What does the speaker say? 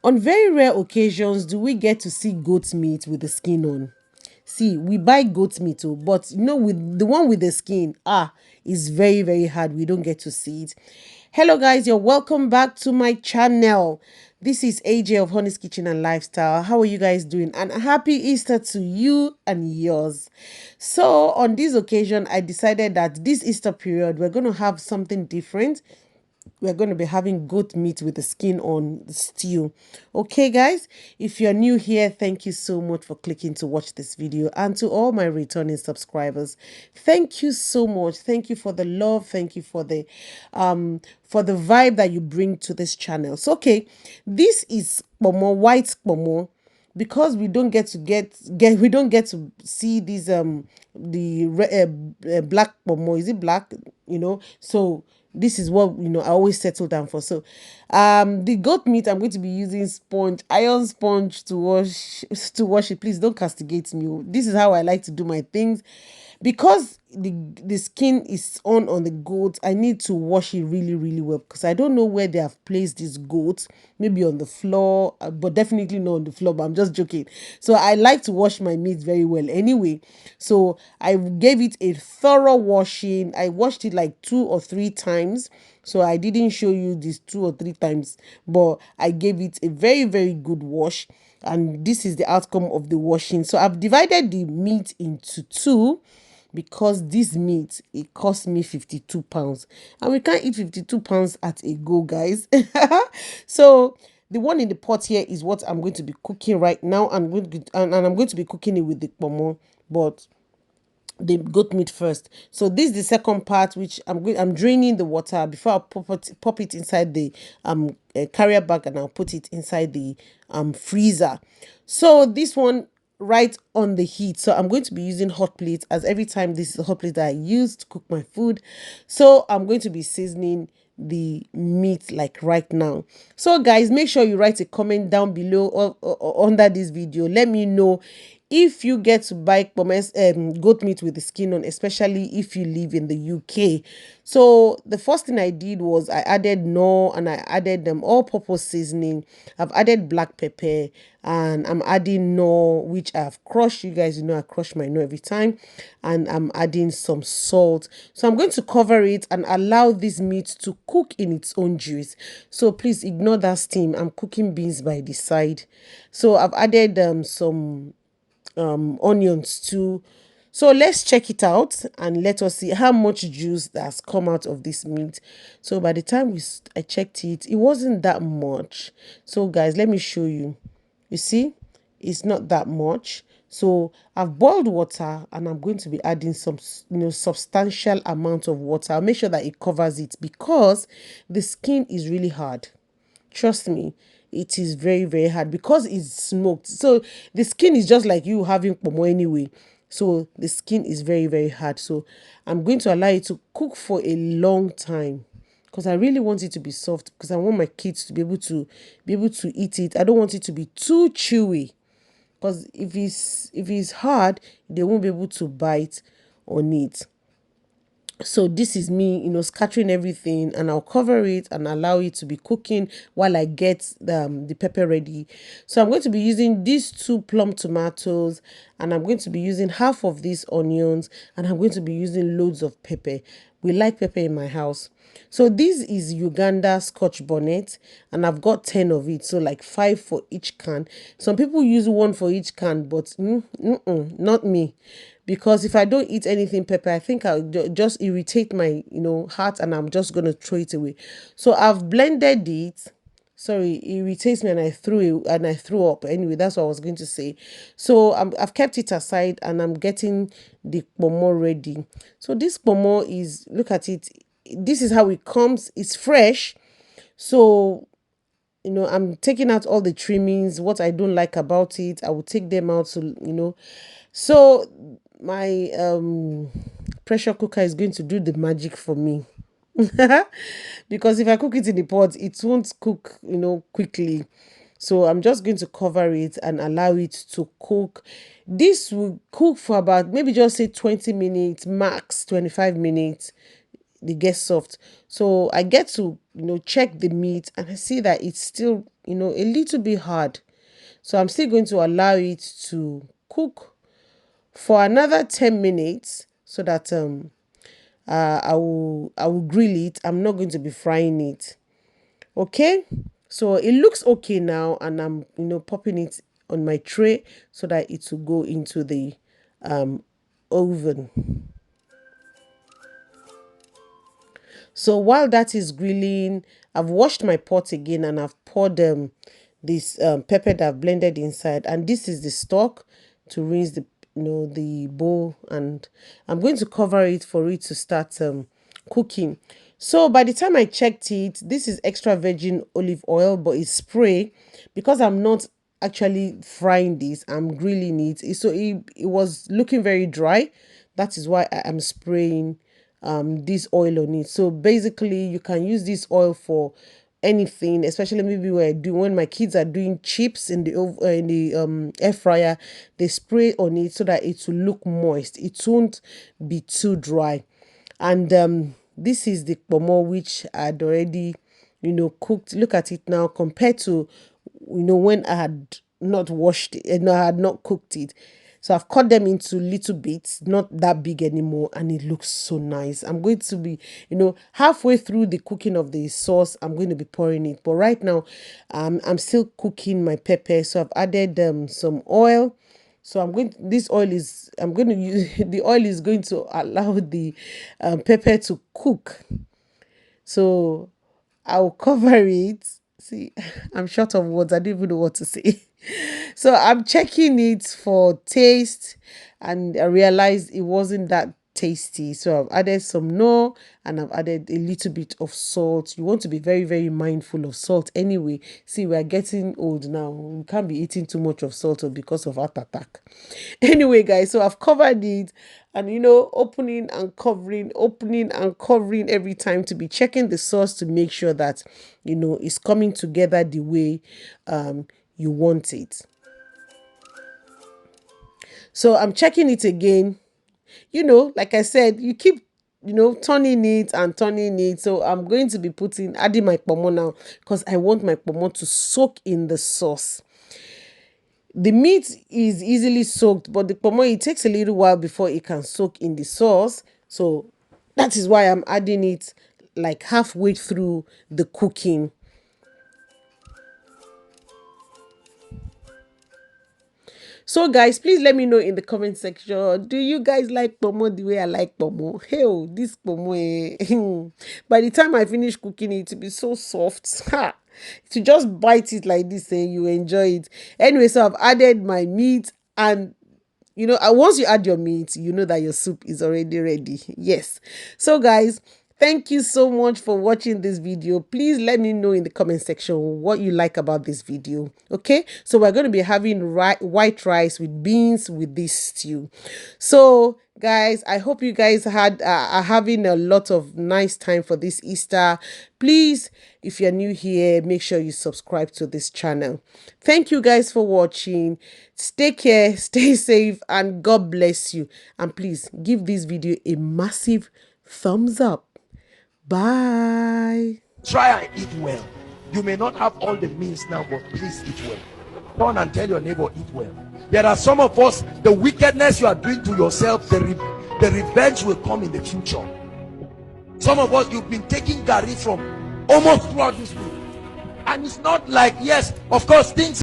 On very rare occasions do we get to see goat meat with the skin on. See, we buy goat meat too, but with the one with the skin, is very, very hard. We don't get to see it. Hello, guys, you're welcome back to my channel. This is AJ of Honey's Kitchen and Lifestyle. How are you guys doing? And happy Easter to you and yours. So, on this occasion, I decided that this Easter period, we're going to have something different. We're going to be having goat meat with the skin on stew. Okay, guys, if you're new here, thank you so much for clicking to watch this video. And to all my returning subscribers, thank you so much. Thank you for the love. Thank you for the vibe that you bring to this channel. So okay, this is Ponmo, white Ponmo, because we don't get we don't get to see these black Ponmo. Is it black? So this is what I always settle down for. So the goat meat, I'm going to be using iron sponge to wash it. Please don't castigate me. This is how I like to do my things. Because the skin is on the goat, I need to wash it really, really well, because I don't know where they have placed this goat. Maybe on the floor, but definitely not on the floor, but I'm just joking. So I like to wash my meat very well anyway. So I gave it a thorough washing. I washed it like 2 or 3 times. So I didn't show you this 2 or 3 times, but I gave it a very, very good wash. And this is the outcome of the washing. So I've divided the meat into two, because this meat, it cost me 52 pounds, and we can't eat 52 pounds at a go, guys. So the one in the pot here is what I'm going to be cooking right now. And I'm going to be cooking it with the pomo, but the goat meat first. So this is the second part, which I'm draining the water before I pop it inside the carrier bag, and I'll put it inside the freezer. So this one, right on the heat. So I'm going to be using hot plate, as every time this is a hot plate that I use to cook my food. So I'm going to be seasoning the meat like right now. So guys, make sure you write a comment down below or under this video. Let me know if you get to buy goat meat with the skin on, especially if you live in the UK. So the first thing I did was I added Knorr, and I added them all-purpose seasoning. I've added black pepper, and I'm adding Knorr, which I've crushed. You guys, I crush my Knorr every time. And I'm adding some salt. So I'm going to cover it and allow this meat to cook in its own juice. So please ignore that steam. I'm cooking beans by the side. So I've added some onions too. So let's check it out and let us see how much juice that's come out of this meat. So by the time I checked it, it wasn't that much. So guys, let me show you. You see, it's not that much. So I've boiled water, and I'm going to be adding some substantial amount of water. I'll make sure that it covers it, because the skin is really hard. Trust me, it is very, very hard, because it's smoked. So the skin is just like you having pomo anyway. So the skin is very, very hard. So I'm going to allow it to cook for a long time, because I really want it to be soft, because I want my kids to be able to eat it. I don't want it to be too chewy, because if it's hard, they won't be able to bite on it. So this is me, scattering everything, and I'll cover it and allow it to be cooking while I get the pepper ready. So I'm going to be using these 2 plum tomatoes, and I'm going to be using half of these onions, and I'm going to be using loads of pepper. We like pepper in my house. So this is Uganda Scotch bonnet, and I've got 10 of it, so like 5 for each can. Some people use 1 for each can, but not me, because if I don't eat anything pepper, I think I'll just irritate my heart, and I'm just gonna throw it away. So I've blended it. Sorry, it irritates me, and I threw up. Anyway, that's what I was going to say. So I've kept it aside, and I'm getting the pomo ready. So this pomo is, look at it. This is how it comes. It's fresh. So I'm taking out all the trimmings, what I don't like about it. I will take them out. So my pressure cooker is going to do the magic for me. Because if I cook it in the pot, it won't cook quickly. So I'm just going to cover it and allow it to cook. This will cook for about, maybe just say 20 minutes, max 25 minutes. They get soft. So I get to check the meat, and I see that it's still a little bit hard. So I'm still going to allow it to cook for another 10 minutes so that I will grill it. I'm not going to be frying it. Okay, so it looks okay now, and I'm popping it on my tray so that it will go into the oven. So while that is grilling, I've washed my pot again and I've poured this pepper that I've blended inside, and this is the stock to rinse the bowl, and I'm going to cover it for it to start cooking. So by the time I checked it, this is extra virgin olive oil, but it's spray because I'm not actually frying this, I'm grilling it. So it was looking very dry. That is why I am spraying this oil on it. So basically you can use this oil for anything, especially maybe when my kids are doing chips in the air fryer, they spray on it so that it will look moist, it won't be too dry. And this is the Ponmo which I'd already cooked. Look at it now compared to when I had not washed it and I had not cooked it. So I've cut them into little bits, not that big anymore, and it looks so nice. I'm going to be, halfway through the cooking of the sauce, I'm going to be pouring it. But right now, I'm still cooking my pepper. So I've added some oil. So I'm going to use the oil is going to allow the pepper to cook. So I'll cover it. See, I'm short of words. I don't even know what to say. So I'm checking it for taste, and I realized it wasn't that tasty. So I've added some no, and I've added a little bit of salt. You want to be very, very mindful of salt anyway. See, we are getting old now. We can't be eating too much of salt because of heart attack. Anyway, guys, so I've covered it, and opening and covering every time to be checking the sauce to make sure that it's coming together the way you want it. So I'm checking it again. Like I said, you keep turning it and turning it. So I'm going to be adding my Ponmo now because I want my Ponmo to soak in the sauce. The meat is easily soaked, but the Ponmo, it takes a little while before it can soak in the sauce. So that is why I'm adding it like halfway through the cooking. So guys, please let me know in the comment section, do you guys like Ponmo the way I like Ponmo? Hey, this Ponmo, by the time I finish cooking it, will be so soft. Ha! To just bite it like this and you enjoy it. Anyway, so I've added my meat, and once you add your meat, you know that your soup is already ready. Yes. So guys, thank you so much for watching this video. Please let me know in the comment section what you like about this video. Okay, so we're going to be having white rice with beans with this stew. So guys, I hope you guys are having a lot of nice time for this Easter. Please, if you're new here, make sure you subscribe to this channel. Thank you guys for watching. Stay care, stay safe, and God bless you. And please give this video a massive thumbs up. Bye. Try and eat well. You may not have all the means now, but please eat well. Turn and tell your neighbor, eat well. There are some of us, the wickedness you are doing to yourself, the revenge will come in the future. Some of us, you've been taking garri from almost throughout this week, and it's not like, yes, of course, things